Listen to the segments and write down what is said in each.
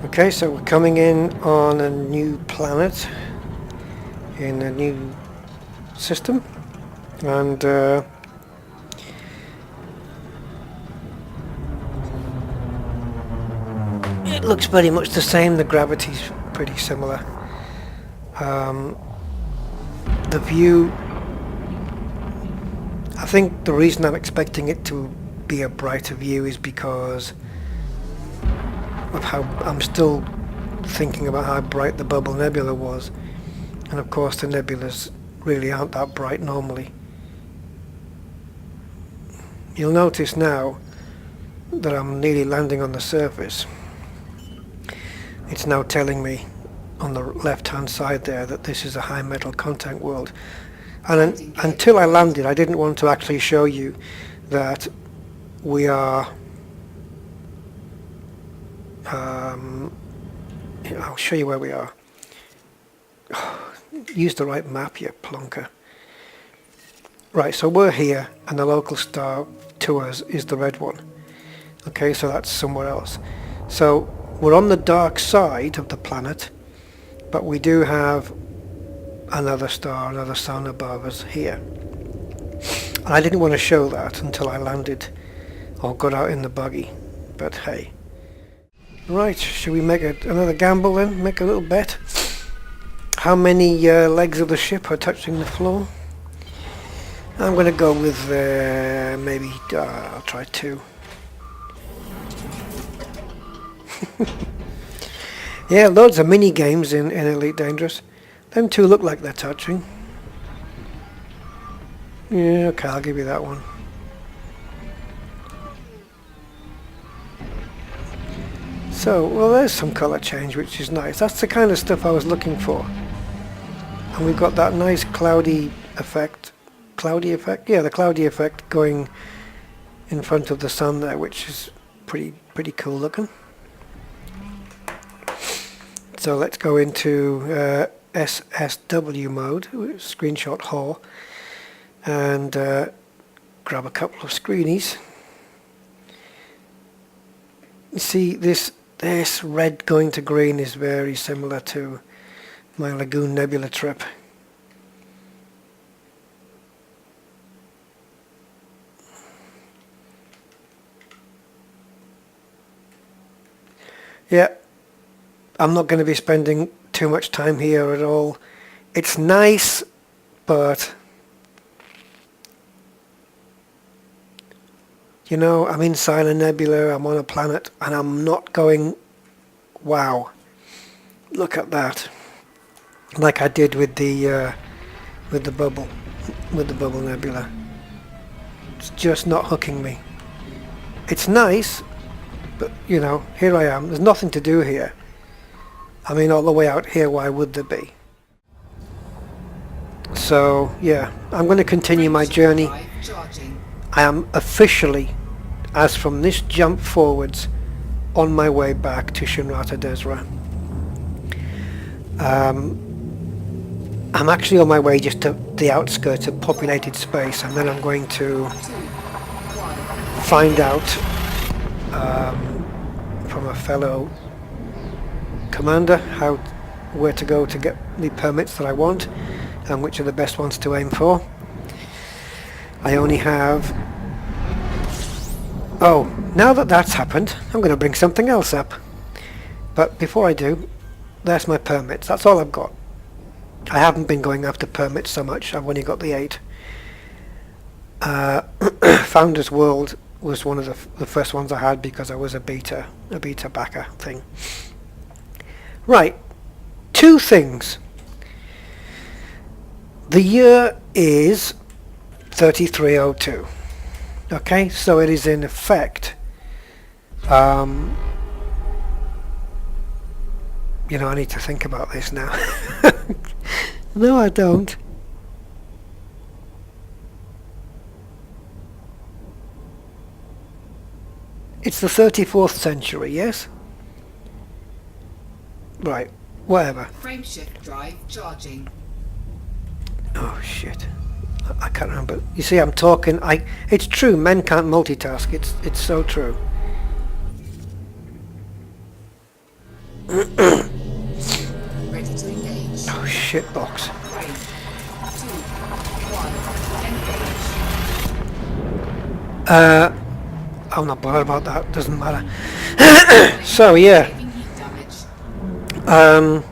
Okay, so we're coming in on a new planet in a new system, and it looks pretty much the same. The gravity's pretty similar. Um, the view, I think the reason I'm expecting it to be a brighter view is because of how I'm still thinking about how bright the bubble nebula was, and of course the nebulas really aren't that bright normally. You'll notice now that I'm nearly landing on the surface. It's now telling me on the left hand side there that this is a high metal content world, and until I landed I didn't want to actually show you that we are I'll show you where we are. Use the right map, you plonker. Right, so we're here and the local star to us is the red one. Okay, so that's somewhere else. So we're on the dark side of the planet, but we do have another star, another sun above us here. And I didn't want to show that until I landed or got out in the buggy, but hey. Right, should we make another gamble then? Make a little bet? How many legs of the ship are touching the floor? I'm going to go with maybe, I'll try 2. Yeah, loads of mini games in Elite Dangerous. Them 2 look like they're touching. Yeah, okay, I'll give you that one. So, well, there's some colour change, which is nice. That's the kind of stuff I was looking for. And we've got that nice cloudy effect. Cloudy effect? Yeah, the cloudy effect going in front of the sun there, which is pretty cool looking. So let's go into SSW mode, screenshot haul, and grab a couple of screenies. You see, this red going to green is very similar to my Lagoon Nebula trip. Yeah, I'm not going to be spending too much time here at all. It's nice, but you know, I'm inside a nebula, I'm on a planet, and I'm not going, wow, look at that, like I did with the bubble nebula. It's just not hooking me. It's nice, but you know, here I am. There's nothing to do here. I mean, all the way out here, why would there be? So yeah, I'm going to continue my journey. I am officially, as from this jump forwards, on my way back to Shinrata Desra. I'm actually on my way just to the outskirts of populated space, and then I'm going to find out from a fellow commander where to go to get the permits that I want and which are the best ones to aim for. I only have... Oh, now that that's happened, I'm going to bring something else up. But before I do, there's my permits. That's all I've got. I haven't been going after permits so much. I've only got the 8. Founders World was one of the first ones I had because I was a beta backer thing. Right, 2 things. The year is 3302. Okay, so it is in effect, you know, I need to think about this now. No, I don't. It's the 34th century, yes? Right, whatever. Frameshift drive charging. Oh shit. I can't remember. You see, I'm talking. It's true. Men can't multitask. It's so true. Ready to engage. Oh, shit box. 3, 2, 1, engage. I'm not bothered about that, doesn't matter. So, yeah. Saving heat damage.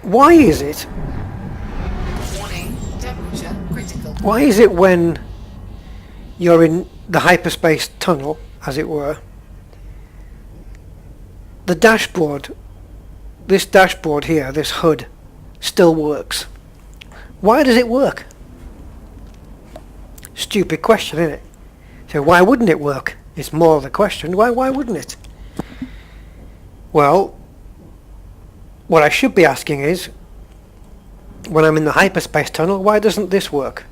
Why is it? Warning, temperature critical. Why is it when you're in the hyperspace tunnel, as it were, the dashboard, this dashboard here, this HUD, still works? Why does it work? Stupid question, isn't it? So why wouldn't it work? It's more the question. Why wouldn't it? Well, what I should be asking is, when I'm in the hyperspace tunnel, why doesn't this work?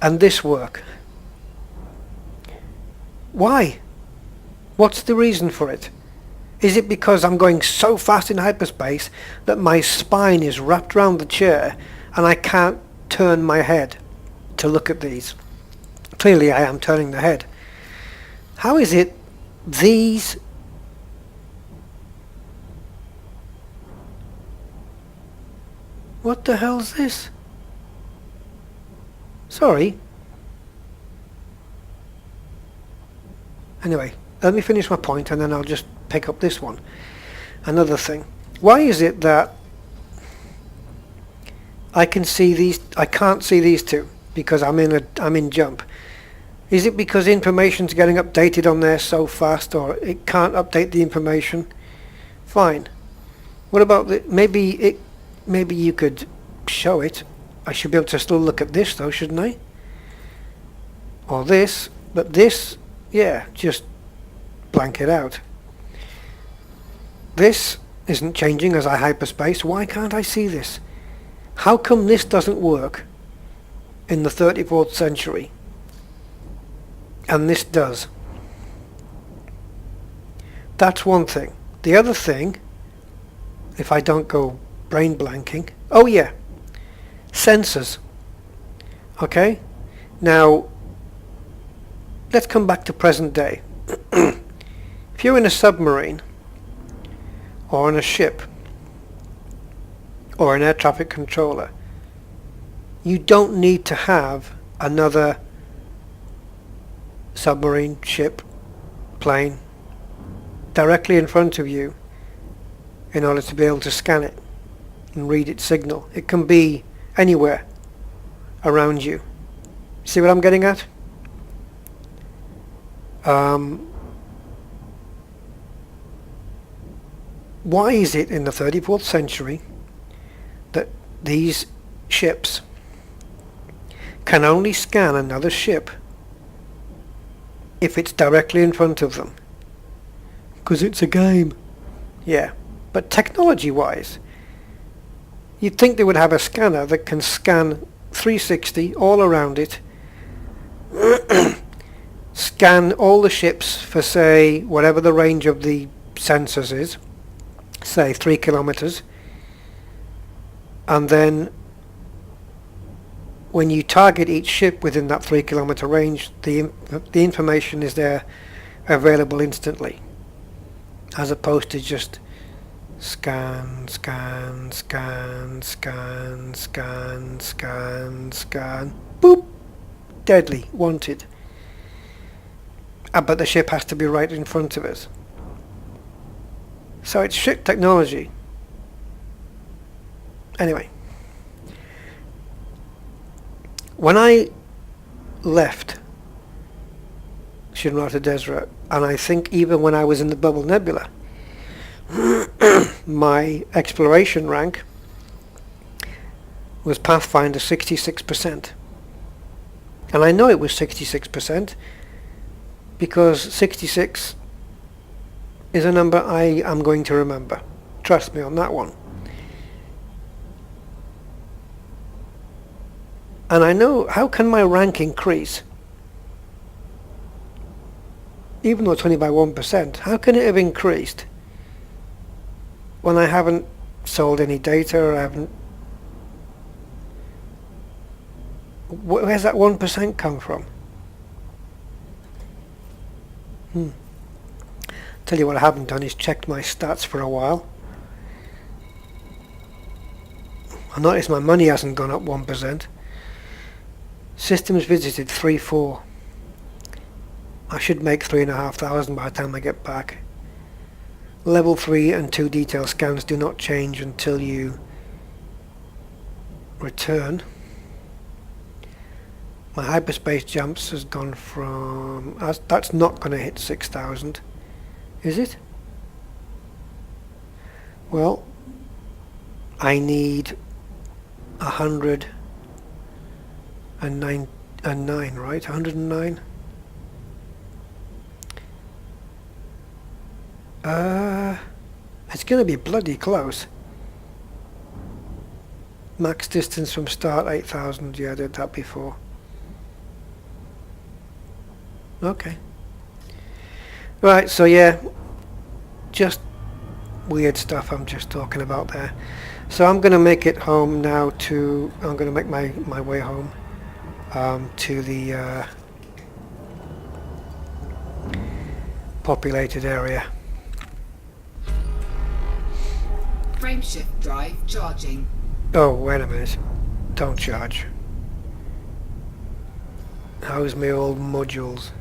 And this work? Why? What's the reason for it? Is it because I'm going so fast in hyperspace that my spine is wrapped around the chair and I can't turn my head to look at these? Clearly I am turning the head. How is it these what the hell's this? Sorry. Anyway, let me finish my point and then I'll just pick up this one. Another thing. Why is it that I can't see these two because I'm in jump? Is it because information's getting updated on there so fast, or it can't update the information? Fine. What about maybe you could show it. I should be able to still look at this though, shouldn't I? Or this, but this, yeah, just blank it out. This isn't changing as I hyperspace. Why can't I see this? How come this doesn't work in the 34th century and this does? That's one thing. The other thing, if I don't go brain blanking, oh yeah, sensors. Okay, now let's come back to present day. If you're in a submarine or on a ship or an air traffic controller, you don't need to have another submarine, ship, plane directly in front of you in order to be able to scan it and read its signal. It can be anywhere around you. See what I'm getting at? Why is it in the 34th century that these ships can only scan another ship if it's directly in front of them? Because it's a game. Yeah, but technology-wise, you'd think they would have a scanner that can scan 360 all around it, scan all the ships for, say, whatever the range of the sensors is, say 3 kilometers, and then when you target each ship within that 3 kilometer range, the information is there available instantly, as opposed to just scan, scan, scan, scan, scan, scan, scan, boop, deadly, wanted. But the ship has to be right in front of us. So it's shit technology. Anyway, when I left Shinrata Desert, and I think even when I was in the Bubble Nebula, my exploration rank was Pathfinder 66%. And I know it was 66% because 66 is a number I am going to remember. Trust me on that one. And I know, how can my rank increase? Even though it's only by 1%, how can it have increased when I haven't sold any data, or I haven't... Where's that 1% come from? Tell you what I haven't done is checked my stats for a while. I noticed my money hasn't gone up 1%. Systems visited 3-4. I should make 3,500 by the time I get back. Level 3 and 2 detail scans do not change until you return. My hyperspace jumps has gone from... That's not going to hit 6,000. Is it? Well, I need 109, right? 109? It's going to be bloody close. Max distance from start 8,000. Yeah, I did that before. Okay. Right, so yeah, just weird stuff I'm just talking about there. So I'm going to make it home now to... I'm going to make my way home to the populated area. Frameshift drive charging. Oh, wait a minute. Don't charge. How's my old modules?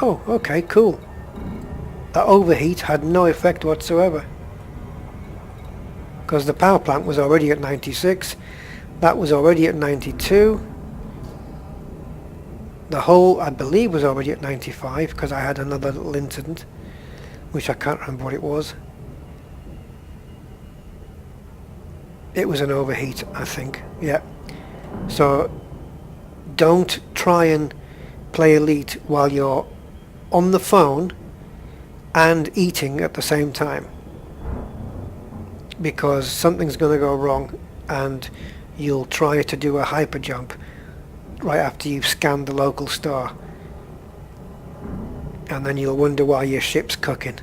Oh, okay, cool. That overheat had no effect whatsoever. Because the power plant was already at 96. That was already at 92. The hull, I believe, was already at 95 because I had another little incident, which I can't remember what it was. It was an overheat, I think. Yeah. So don't try and play Elite while you're on the phone and eating at the same time, because something's going to go wrong and you'll try to do a hyper jump right after you've scanned the local star, and then you'll wonder why your ship's cooking.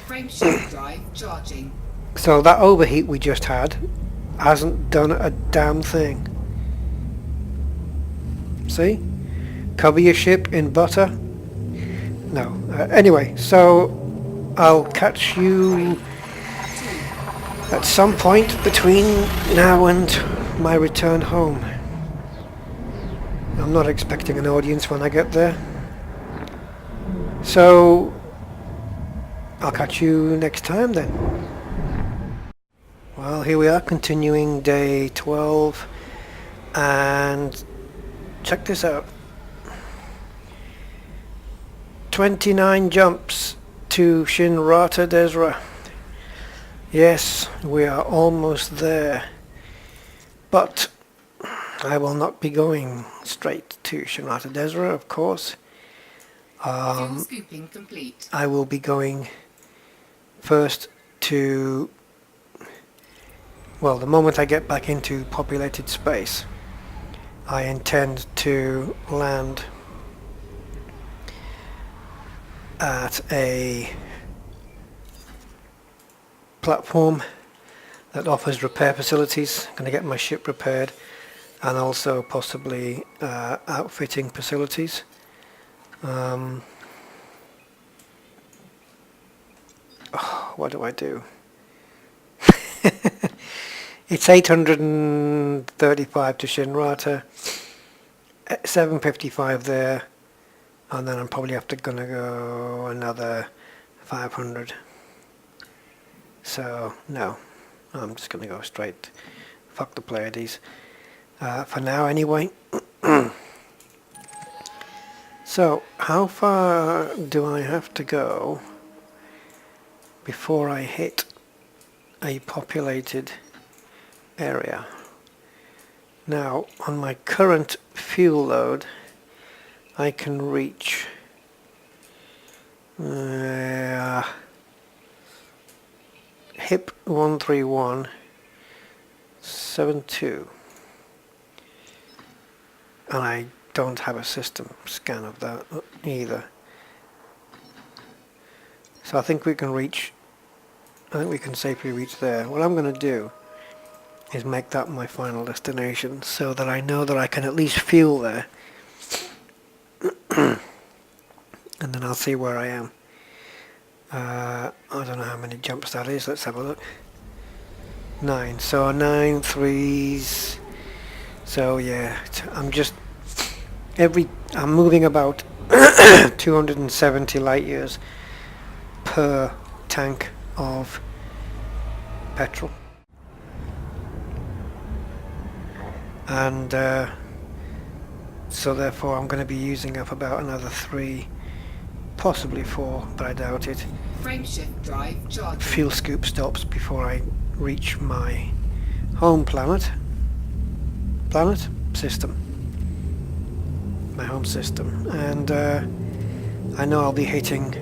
Frameshift drive charging. So that overheat we just had hasn't done a damn thing. See? Cover your ship in butter? No. Anyway, so I'll catch you at some point between now and my return home. I'm not expecting an audience when I get there. So I'll catch you next time then. Well, here we are, continuing day 12, and check this out. 29 jumps to Shinrata Desra. Yes, we are almost there, but I will not be going straight to Shinrata Desra, of course. Fuel scooping complete. I will be going first to... Well, the moment I get back into populated space, I intend to land at a platform that offers repair facilities. I'm going to get my ship repaired, and also possibly outfitting facilities. What do I do? It's 835 to Shinrata, 755 there, and then I'm probably gonna go another 500. So no, I'm just gonna go straight. Fuck the Pleiades for now, anyway. So how far do I have to go before I hit a populated area? Now, on my current fuel load, I can reach HIP 13172, and I don't have a system scan of that either. So I think we can safely reach there. What I'm going to do is make that my final destination, so that I know that I can at least fuel there. And then I'll see where I am. I don't know how many jumps that is. Let's have a look. 9. So 9 threes. So yeah, I'm moving about 270 light years per tank of petrol. And so therefore I'm going to be using up about another 3, possibly 4, but I doubt it. Frameshift drive charging. Fuel scoop stops before I reach my home system, my home system, and I know I'll be hitting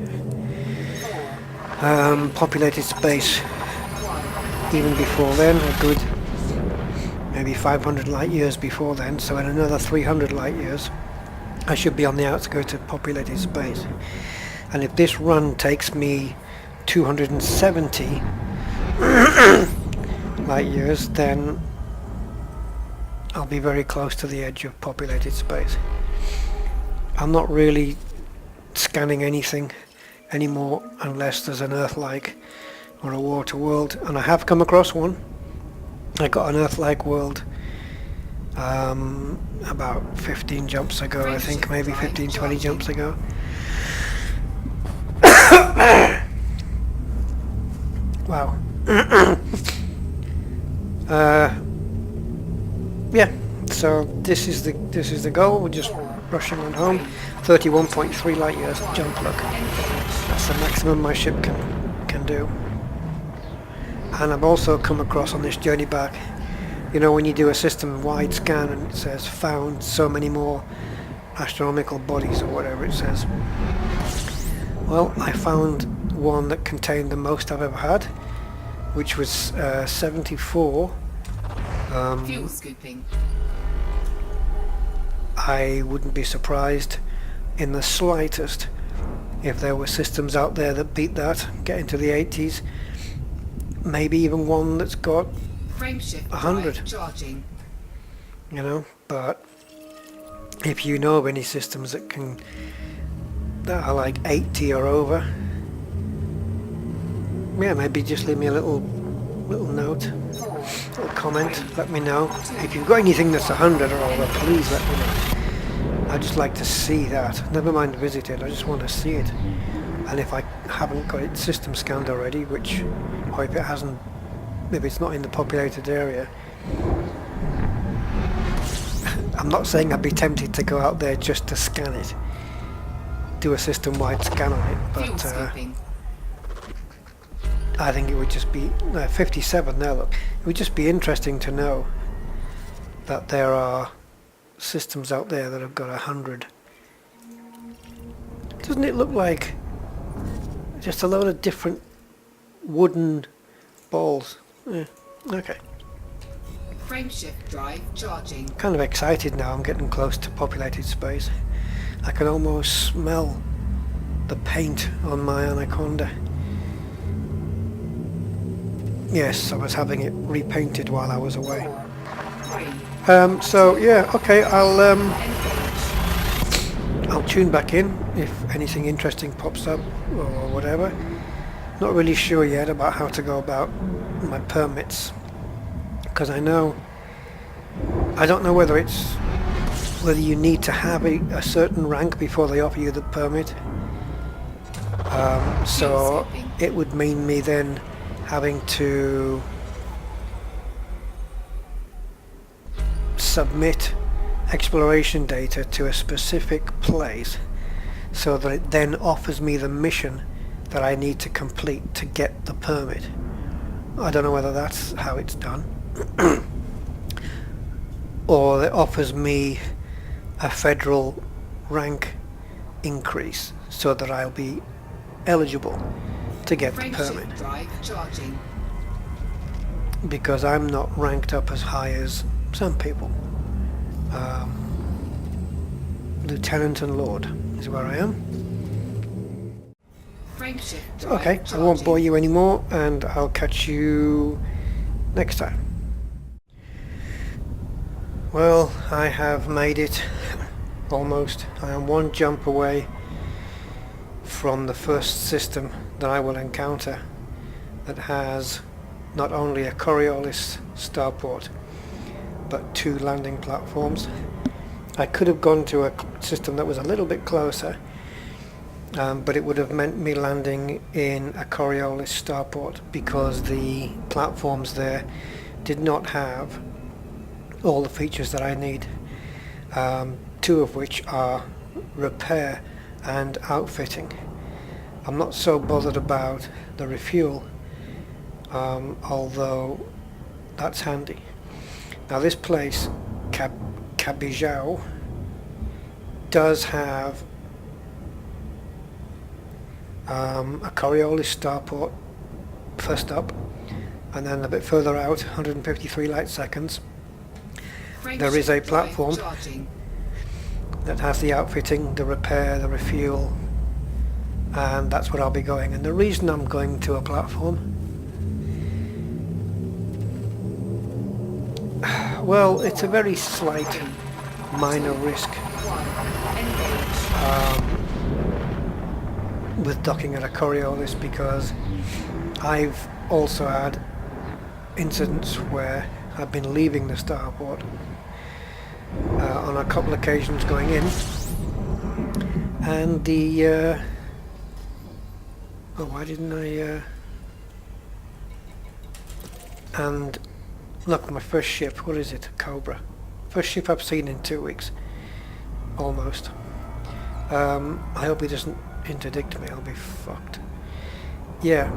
populated space even before then, a good maybe 500 light years before then, so in another 300 light years I should be on the outskirts of populated space. And if this run takes me 270 light years, then I'll be very close to the edge of populated space. I'm not really scanning anything anymore unless there's an Earth-like or a water world, and I have come across one. I got an Earth-like world about 15 jumps ago, I think, maybe 15-20 jumps ago. Wow. Yeah, so this is the goal. We're just rushing on home. 31.3 light years jump. Look, that's the maximum my ship can do. And I've also come across on this journey back, you know, when you do a system-wide scan and it says found so many more astronomical bodies or whatever it says. Well, I found one that contained the most I've ever had, which was 74. Fuel scooping. I wouldn't be surprised in the slightest if there were systems out there that beat that, get into the 80s, maybe even one that's got Frameshift 100. Charging. You know, but if you know of any systems that are like 80 or over, yeah, maybe just leave me a little note, little comment, let me know. If you've got anything that's 100 or over, please let me know. I'd just like to see that. Never mind visit it, I just want to see it. And if I haven't got it system scanned already, which, or if it hasn't, maybe it's not in the populated area, I'm not saying I'd be tempted to go out there just to scan it, do a system-wide scan on it, but I think it would just be 57 there. Look, it would just be interesting to know that there are systems out there that have got 100. Doesn't it look like just a load of different wooden balls? Yeah, okay. Frameshift drive charging. Kind of excited now. I'm getting close to populated space. I can almost smell the paint on my Anaconda. Yes, I was having it repainted while I was away. So yeah, okay, I'll tune back in if anything interesting pops up or whatever. Not really sure yet about how to go about my permits, because I don't know whether you need to have a certain rank before they offer you the permit. So it would mean me then having to submit exploration data to a specific place so that it then offers me the mission that I need to complete to get the permit. I don't know whether that's how it's done. Or it offers me a federal rank increase so that I'll be eligible to get the permit. Because I'm not ranked up as high as some people. Lieutenant and Lord is where I am. Okay, I won't bore you anymore, and I'll catch you next time. Well, I have made it, almost. I am one jump away from the first system that I will encounter that has not only a Coriolis starport but 2 landing platforms. I could have gone to a system that was a little bit closer, but it would have meant me landing in a Coriolis starport because the platforms there did not have all the features that I need, 2 of which are repair and outfitting. I'm not so bothered about the refuel, although that's handy. Now this place, Cabijao, does have a Coriolis starport first up, and then a bit further out, 153 light seconds, there is a platform that has the outfitting, the repair, the refuel, and that's where I'll be going. And the reason I'm going to a platform, well, it's a very slight minor risk with docking at a Coriolis, because I've also had incidents where I've been leaving the starport on a couple occasions going in, and the oh, why didn't I and look, my first ship, what is it, Cobra, first ship I've seen in 2 weeks almost. I hope he doesn't interdict me, I'll be fucked. Yeah,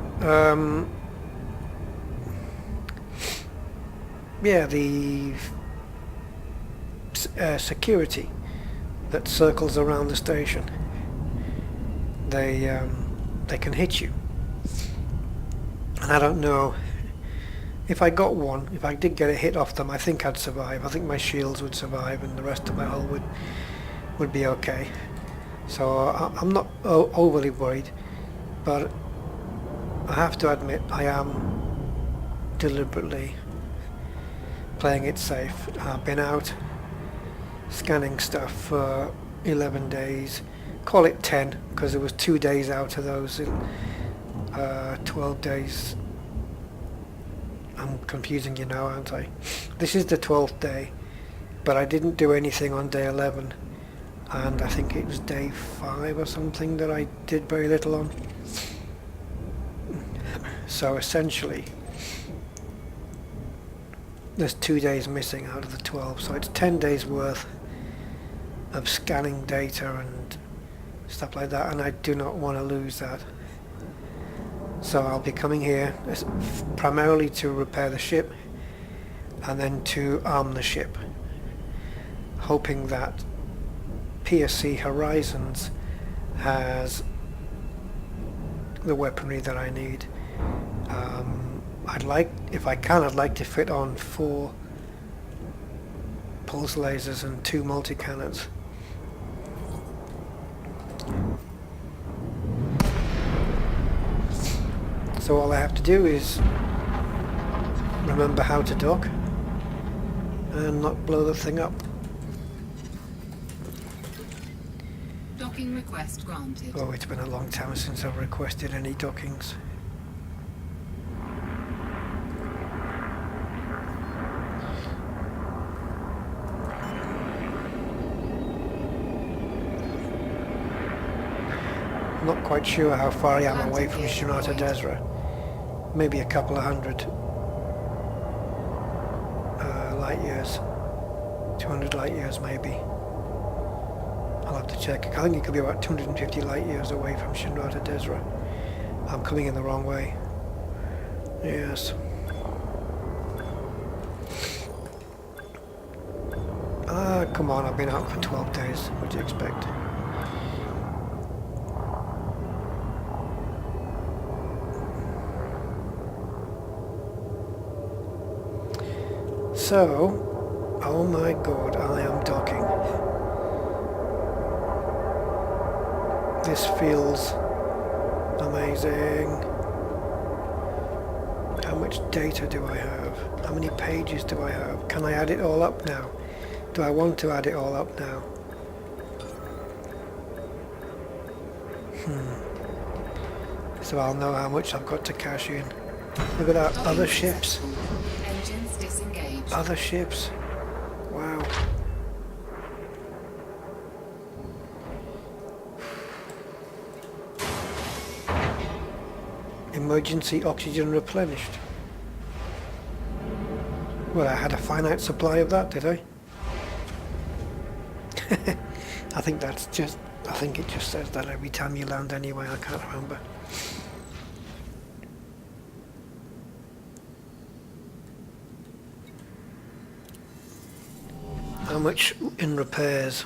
yeah, the security that circles around the station, they can hit you, and I don't know if I got one. If I did get a hit off them, I think I'd survive. I think my shields would survive and the rest of my hull would be okay. So I'm not overly worried, but I have to admit I am deliberately playing it safe. I've been out scanning stuff for 11 days, call it 10, because there was 2 days out of those 12 days. I'm confusing you now, aren't I? This is the 12th day, but I didn't do anything on day 11, and I think it was day 5 or something that I did very little on. So essentially there's 2 days missing out of the 12, so it's 10 days worth of scanning data and stuff like that, and I do not want to lose that. So I'll be coming here primarily to repair the ship and then to arm the ship, hoping that PSC Horizons has the weaponry that I need. I'd like, if I can, I'd like to fit on 4 pulse lasers and 2 multi-cannons. So all I have to do is remember how to dock and not blow the thing up. Docking request granted. Oh, it's been a long time since I've requested any dockings. I'm not quite sure how far I am away from Shinrata Desra. Maybe a couple of hundred light years. 200 light years maybe. I'll have to check. I think it could be about 250 light years away from Shinrata Desra. I'm coming in the wrong way. Yes. Ah, come on, I've been out for 12 days. What do you expect? So, oh my god, I am docking. This feels amazing. How much data do I have? How many pages do I have? Can I add it all up now? Do I want to add it all up now? So I'll know how much I've got to cash in. Look at that, other ships. Engines disengaged. Other ships. Wow. Emergency oxygen replenished. Well, I had a finite supply of that, did I? I think that's just, I think it just says that every time you land anyway, I can't remember. How much in repairs?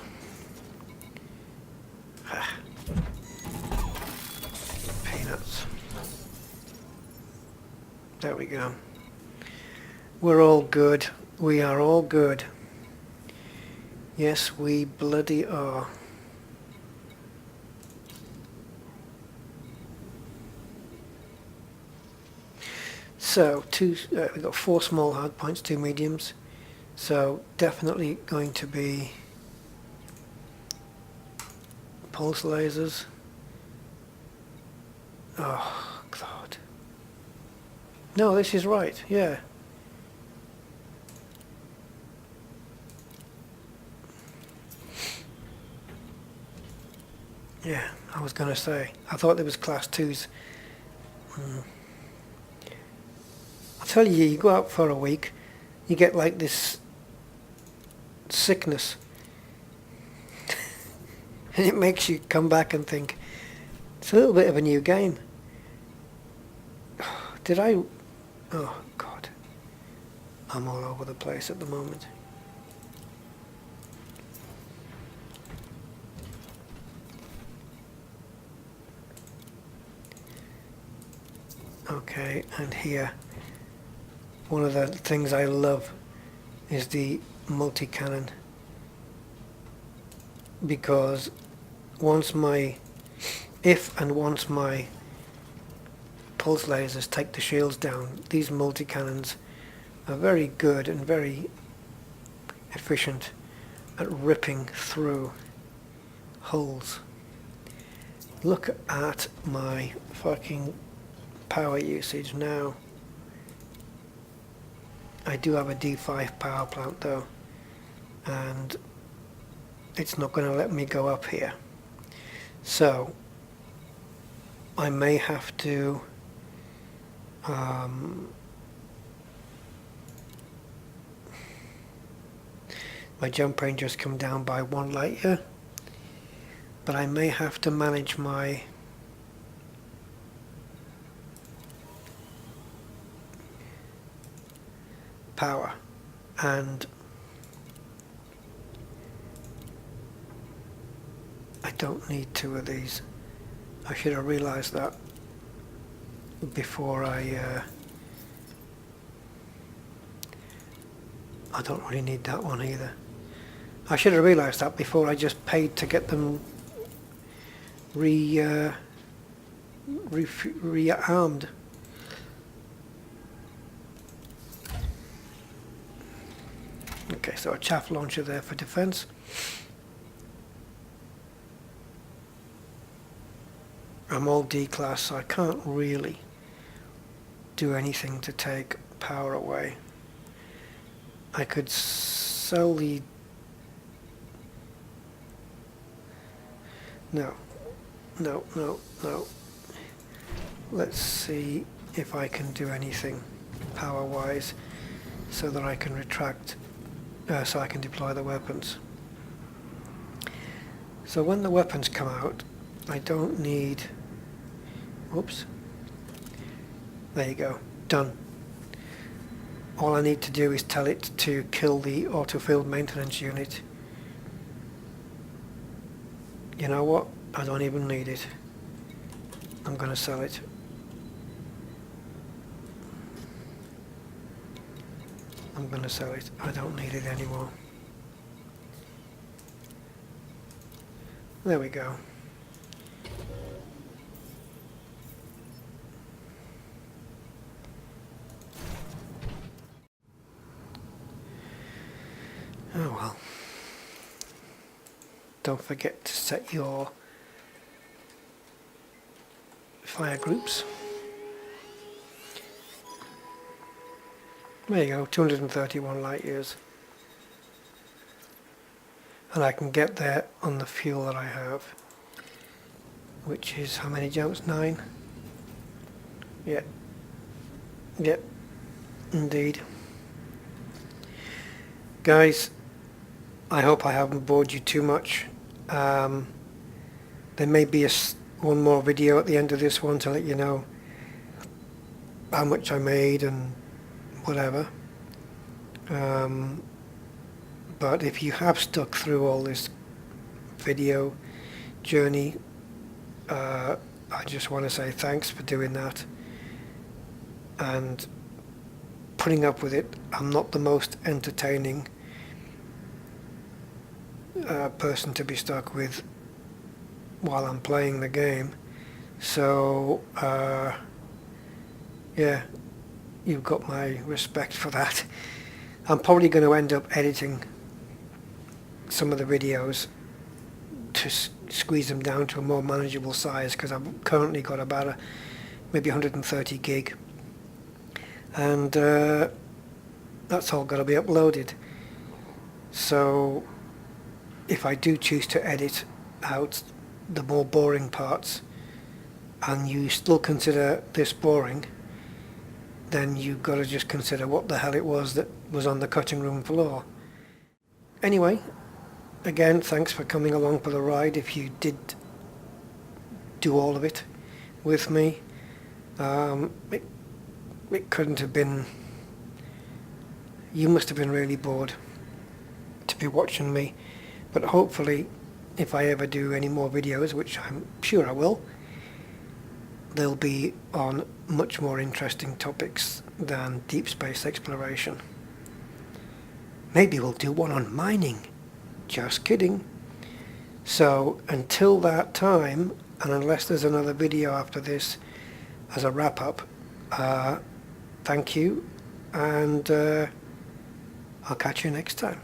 Peanuts. There we go. We're all good. We are all good. Yes, we bloody are. So, we've got 4 small hard points, 2 mediums. So, definitely going to be pulse lasers. Oh, God. No, this is right, yeah. Yeah, I was going to say. I thought there was class 2s. I tell you, you go out for a week, you get like this sickness. And it makes you come back and think, it's a little bit of a new game. Did I... Oh, God. I'm all over the place at the moment. Okay, and here, one of the things I love is the multi-cannon, because once my pulse lasers take the shields down, these multi-cannons are very good and very efficient at ripping through holes. Look at my fucking power usage now. I do have a D5 power plant though, and it's not going to let me go up here. So I may have to my jump range has come down by 1 light year, but I may have to manage my power, and I don't need 2 of these. I should have realized that before I don't really need that one either. I should have realized that before I just paid to get them rearmed. Okay, so a chaff launcher there for defense. I'm all D class, so I can't really do anything to take power away. I could sell the... No. Let's see if I can do anything power-wise so that I can retract, so I can deploy the weapons. So when the weapons come out, I don't need... Oops. There you go. Done. All I need to do is tell it to kill the auto-field maintenance unit. You know what? I don't even need it. I'm going to sell it. I'm going to sell it. I don't need it anymore. There we go. Oh well. Don't forget to set your fire groups. There you go, 231 light years. And I can get there on the fuel that I have, which is how many jumps? 9? Yeah. Yep, indeed. Guys, I hope I haven't bored you too much. There may be one more video at the end of this one to let you know how much I made and whatever. But if you have stuck through all this video journey, I just want to say thanks for doing that and putting up with it. I'm not the most entertaining person to be stuck with while I'm playing the game, so yeah, you've got my respect for that. I'm probably going to end up editing some of the videos to squeeze them down to a more manageable size, because I've currently got about maybe 130 gig, and that's all got to be uploaded. So if I do choose to edit out the more boring parts and you still consider this boring, then you've got to just consider what the hell it was that was on the cutting room floor. Anyway, again, thanks for coming along for the ride if you did do all of it with me. It couldn't have been... You must have been really bored to be watching me, but hopefully if I ever do any more videos, which I'm sure I will, they'll be on much more interesting topics than deep space exploration. Maybe we'll do one on mining. Just kidding. So until that time, and unless there's another video after this as a wrap up, thank you, and I'll catch you next time.